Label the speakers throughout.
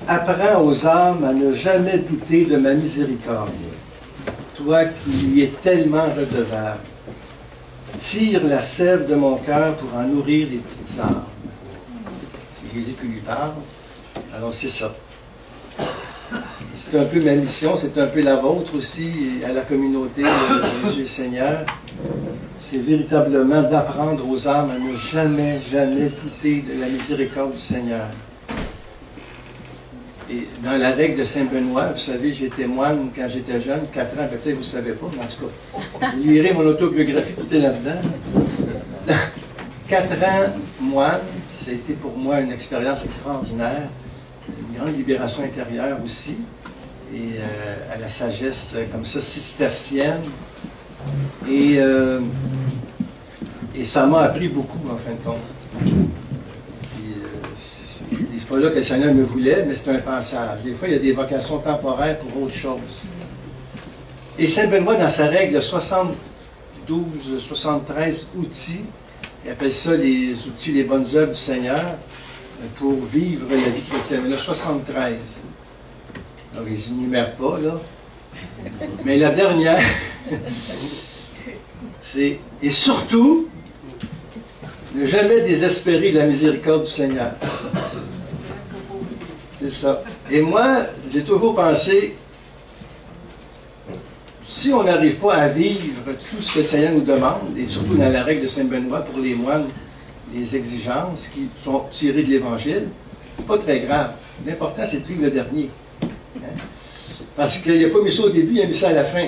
Speaker 1: apprends aux âmes à ne jamais douter de ma miséricorde, toi qui lui es tellement redevable. Tire la sève de mon cœur pour en nourrir les petites âmes. C'est Jésus qui lui parle. Alors c'est ça. C'est un peu ma mission, c'est un peu la vôtre aussi, à la communauté de Jésus et Seigneur. C'est véritablement d'apprendre aux âmes à ne jamais, jamais douter de la miséricorde du Seigneur. Et dans la règle de Saint-Benoît, vous savez, j'étais moine quand j'étais jeune, 4 ans, peut-être vous ne savez pas, mais en tout cas, vous lirez mon autobiographie, tout est là-dedans. 4 ans moine, ça a été pour moi une expérience extraordinaire, une grande libération intérieure aussi, et à la sagesse comme ça, cistercienne. Et ça m'a appris beaucoup, en fin de compte. C'est pas là que le Seigneur me voulait, mais c'est un passage. Des fois, il y a des vocations temporaires pour autre chose. Et Saint Benoît, dans sa règle de 72, 73 outils, il appelle ça les outils, les bonnes œuvres du Seigneur, pour vivre la vie chrétienne. Il y en a 73. Alors, il ne énumère pas, là. Mais la dernière, c'est « Et surtout, ne jamais désespérer de la miséricorde du Seigneur. » C'est ça. Et moi, j'ai toujours pensé, si on n'arrive pas à vivre tout ce que le Seigneur nous demande, et surtout dans la règle de Saint-Benoît pour les moines, les exigences qui sont tirées de l'Évangile, c'est pas très grave. L'important, c'est de vivre le dernier. Hein? Parce qu'il n'a pas mis ça au début, il a mis ça à la fin.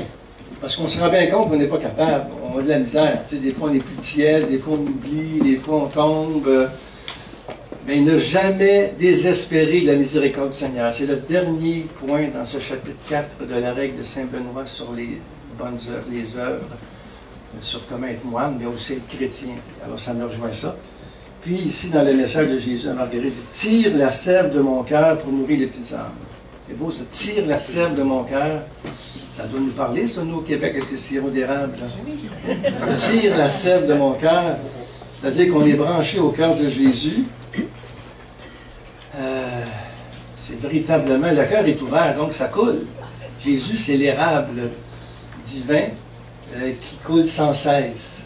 Speaker 1: Parce qu'on se rend bien compte qu'on n'est pas capable. On a de la misère. Tu sais, des fois, on est plus tiède, des fois, on oublie, des fois, on tombe. Mais ne jamais désespérer de la miséricorde du Seigneur. C'est le dernier point dans ce chapitre 4 de la règle de Saint-Benoît sur les bonnes œuvres, les œuvres, sur comment être moine, mais aussi être chrétien. Alors, ça me rejoint ça. Puis, ici, dans le message de Jésus à Marguerite, « Tire la sève de mon cœur pour nourrir les petites âmes. » C'est beau, ça. « Tire la sève de mon cœur. » Ça doit nous parler, ça, nous, au Québec, avec le sirop d'érable. « Tire la sève de mon cœur. » C'est-à-dire qu'on est branché au cœur de Jésus. C'est véritablement, le cœur est ouvert, donc ça coule. Jésus, c'est l'érable divin qui coule sans cesse.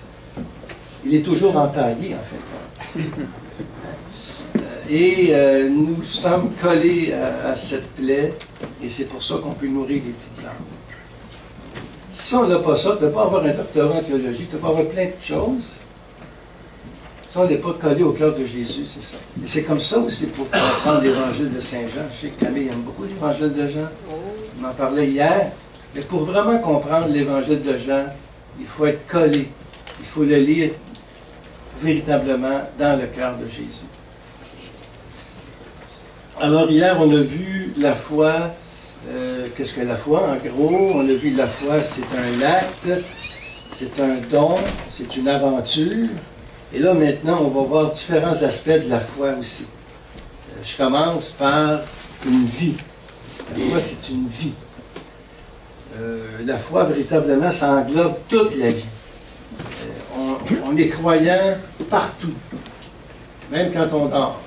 Speaker 1: Il est toujours entaillé, en fait. Et nous sommes collés à cette plaie, et c'est pour ça qu'on peut nourrir les petites âmes. Si on n'a pas ça, tu ne peux pas avoir un doctorat en théologie, tu ne peux pas avoir plein de choses. Si on n'est pas collé au cœur de Jésus, c'est ça. Et c'est comme ça aussi pour comprendre l'évangile de Saint Jean. Je sais que Camille aime beaucoup l'évangile de Jean. On en parlait hier. Mais pour vraiment comprendre l'évangile de Jean, il faut être collé. Il faut le lire véritablement dans le cœur de Jésus. Alors hier, on a vu la foi. Qu'est-ce que la foi? En gros, on a vu la foi, c'est un acte, c'est un don, c'est une aventure. Et là, maintenant, on va voir différents aspects de la foi aussi. Je commence par une vie. La foi, c'est une vie. La foi, véritablement, ça englobe toute la vie. On est croyant partout, même quand on dort.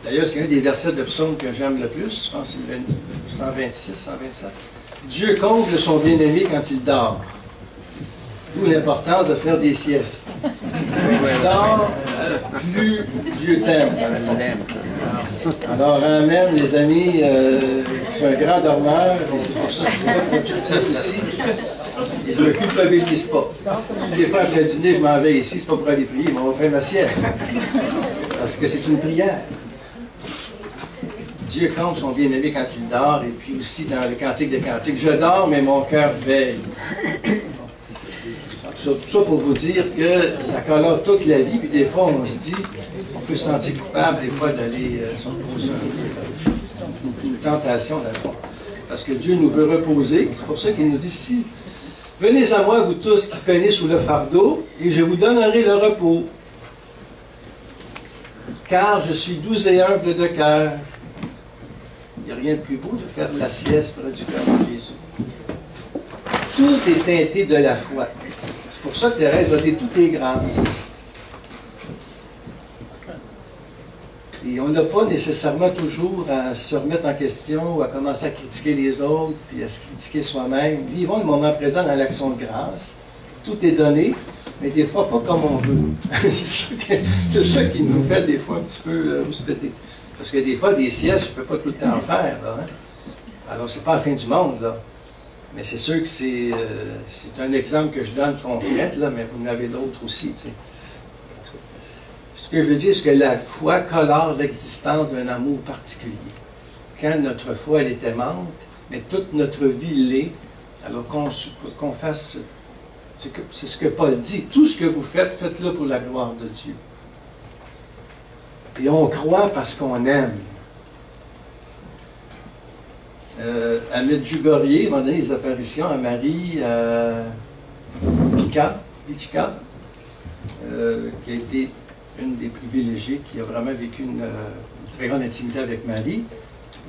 Speaker 1: D'ailleurs, c'est un des versets de psaume que j'aime le plus. Je pense que c'est 126, 127. Dieu comble son bien-aimé quand il dort. D'où l'importance de faire des siestes. Plus tu dors, plus Dieu t'aime. Alors, amen, les amis. Je suis un grand dormeur, et c'est pour ça que je suis pas productif aussi. Et je ne me culpabilise pas. Des fois, après le dîner, je m'en vais ici, c'est pas pour aller prier, mais on va faire ma sieste. Parce que c'est une prière. Dieu compte son bien-aimé quand il dort, et puis aussi dans le Cantique des Cantiques, je dors, mais mon cœur veille. Tout ça pour vous dire que ça colore toute la vie, puis des fois on se dit, on peut se sentir coupable des fois d'aller s'opposer une tentation d'abord. Parce que Dieu nous veut reposer, c'est pour ça qu'il nous dit ici, venez à moi, vous tous qui peinez sous le fardeau, et je vous donnerai le repos. Car je suis doux et humble de cœur. Il n'y a rien de plus beau de faire de la sieste près du cœur de Jésus. Tout est teinté de la foi. C'est pour ça que Thérèse va dire toutes les grâces. Et Et on n'a pas nécessairement toujours à se remettre en question ou à commencer à critiquer les autres, puis à se critiquer soi-même. Vivons le moment présent dans l'action de grâce. Tout est donné, mais des fois pas comme on veut. C'est ça qui nous fait des fois un petit peu rouspéter. Parce que des fois, des siestes, je ne peux pas tout le temps en faire. Là, hein? Alors, c'est pas la fin du monde, là. Mais c'est sûr que c'est un exemple que je donne concret, là, mais vous en avez d'autres aussi. Tu sais. Ce que je veux dire, c'est que la foi colore l'existence d'un amour particulier. Quand notre foi, elle est aimante, mais toute notre vie l'est, alors qu'on fasse... C'est ce que Paul dit. Tout ce que vous faites, faites-le pour la gloire de Dieu. Et on croit parce qu'on aime. À Medjugorje, on a donné des apparitions à Marie Pichka, qui a été une des privilégiées, qui a vraiment vécu une très grande intimité avec Marie.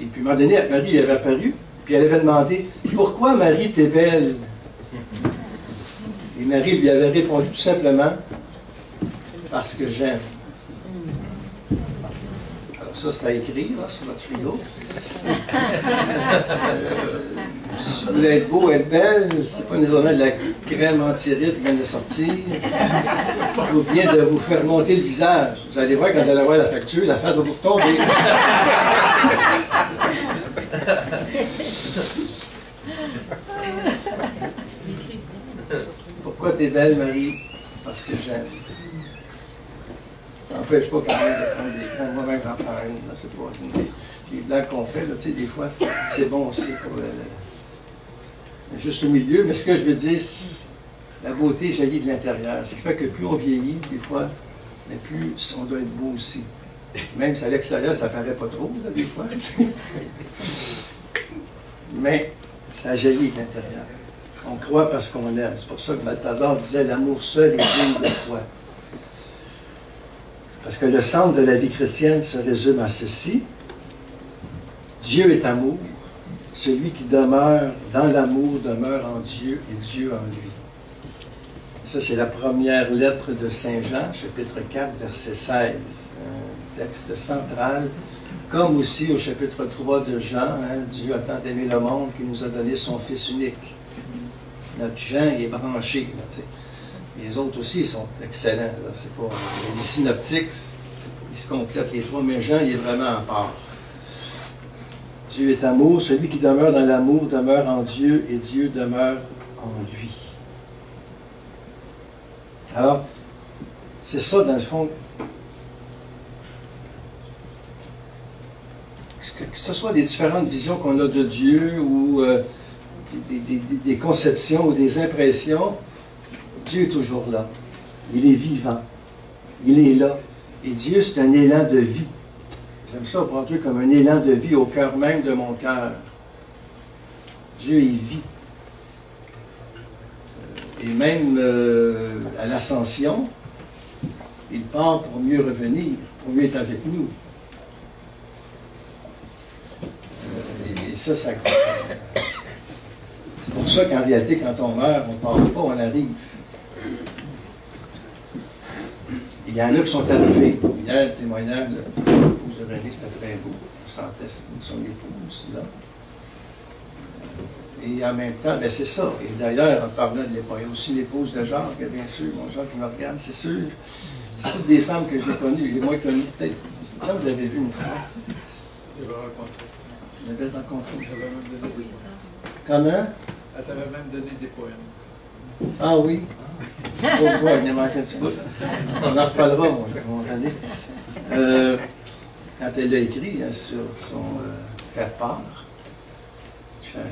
Speaker 1: Et puis, à un moment donné, Marie avait apparu, puis elle avait demandé « Pourquoi, Marie, t'es belle? » Et Marie lui avait répondu tout simplement « Parce que j'aime. » Alors ça, c'est à écrire là, sur notre frigo. Si vous voulez être beau, être belle, c'est pas nécessairement de la crème anti-rides qui vient de sortir, ou bien de vous faire monter le visage. Vous allez voir, quand vous allez voir la facture, la face va vous retomber. Pourquoi t'es belle, Marie? Parce que j'aime. Ça n'empêche pas quand même de prendre des crèmes. Moi-même, j'en prends une. C'est pas les blagues qu'on fait, là, tu sais, des fois, c'est bon aussi pour juste au milieu. Mais ce que je veux dire, la beauté jaillit de l'intérieur. Ce qui fait que plus on vieillit, des fois, mais plus on doit être beau aussi. Même si à l'extérieur, ça ne paraît pas trop, là, des fois. Mais ça jaillit de l'intérieur. On croit parce qu'on aime. C'est pour ça que Balthazar disait « L'amour seul est digne de foi ». Parce que le centre de la vie chrétienne se résume à ceci. Dieu est amour. Celui qui demeure dans l'amour demeure en Dieu et Dieu en lui. Ça, c'est la première lettre de Saint Jean, chapitre 4, verset 16. Un texte central. Comme aussi au chapitre 3 de Jean, hein, Dieu a tant aimé le monde qu'il nous a donné son Fils unique. Notre Jean est branché. Là, tu sais. Les autres aussi sont excellents. C'est pas, les synoptiques, ils se complètent les trois, mais Jean, il est vraiment à part. Dieu est amour. Celui qui demeure dans l'amour demeure en Dieu et Dieu demeure en lui. Alors, c'est ça, dans le fond, que ce soit des différentes visions qu'on a de Dieu ou des conceptions ou des impressions, Dieu est toujours là. Il est vivant. Il est là. Et Dieu, c'est un élan de vie. J'aime ça voir Dieu comme un élan de vie au cœur même de mon cœur. Dieu est vie. Et même à l'ascension, il part pour mieux revenir, pour mieux être avec nous. Et ça, c'est pour ça qu'en réalité, quand on meurt, on ne part pas, on arrive. Il y en a qui sont arrivés. Hier, le témoignage de l'épouse de René, c'était très beau. On sentait son épouse, là. Et en même temps, ben c'est ça. Et d'ailleurs, en parlant de l'époque, il y a aussi l'épouse de Jacques, bien sûr, mon Jacques qui me regarde, c'est sûr. C'est toutes des femmes que j'ai connues, les moins connues peut-être. Quand vous l'avez vu une fois.
Speaker 2: Je l'avais rencontré.
Speaker 1: Vous l'avez rencontré.
Speaker 2: J'avais même donné des poèmes.
Speaker 1: Comment?
Speaker 2: Elle t'avait même donné des poèmes.
Speaker 1: Ah oui? Pourquoi? Il y a manqué un petit bout. On en reparlera, mon ami. Quand elle l'a écrit hein, sur son faire part, cher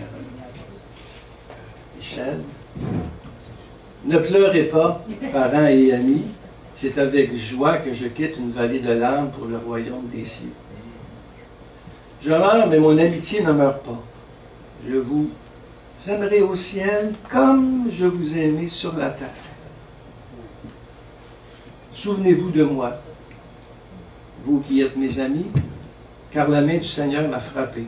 Speaker 1: Michel, ne pleurez pas, parents et amis, c'est avec joie que je quitte une vallée de larmes pour le royaume des cieux. Je meurs, mais mon amitié ne meurt pas. Je vous aimerai au ciel comme je vous ai aimé sur la terre. Souvenez-vous de moi, vous qui êtes mes amis, car la main du Seigneur m'a frappé.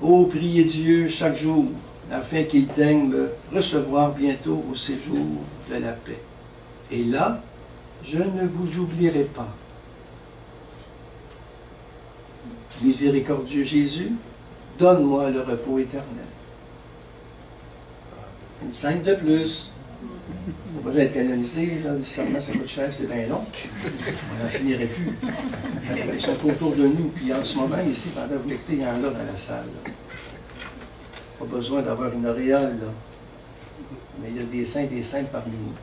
Speaker 1: Ô, priez Dieu chaque jour, afin qu'il daigne me recevoir bientôt au séjour de la paix. Et là, je ne vous oublierai pas. Miséricordieux Jésus, donne-moi le repos éternel. Une sainte de plus. On va pas être canonisé, là, nécessairement, ça coûte cher, c'est bien long. On n'en finirait plus. Ils sont autour de nous, puis en ce moment, ici, pendant que vous m'écoutez, il y en a dans la salle. Là. Pas besoin d'avoir une auréole, là. Mais il y a des saints et des saintes parmi nous.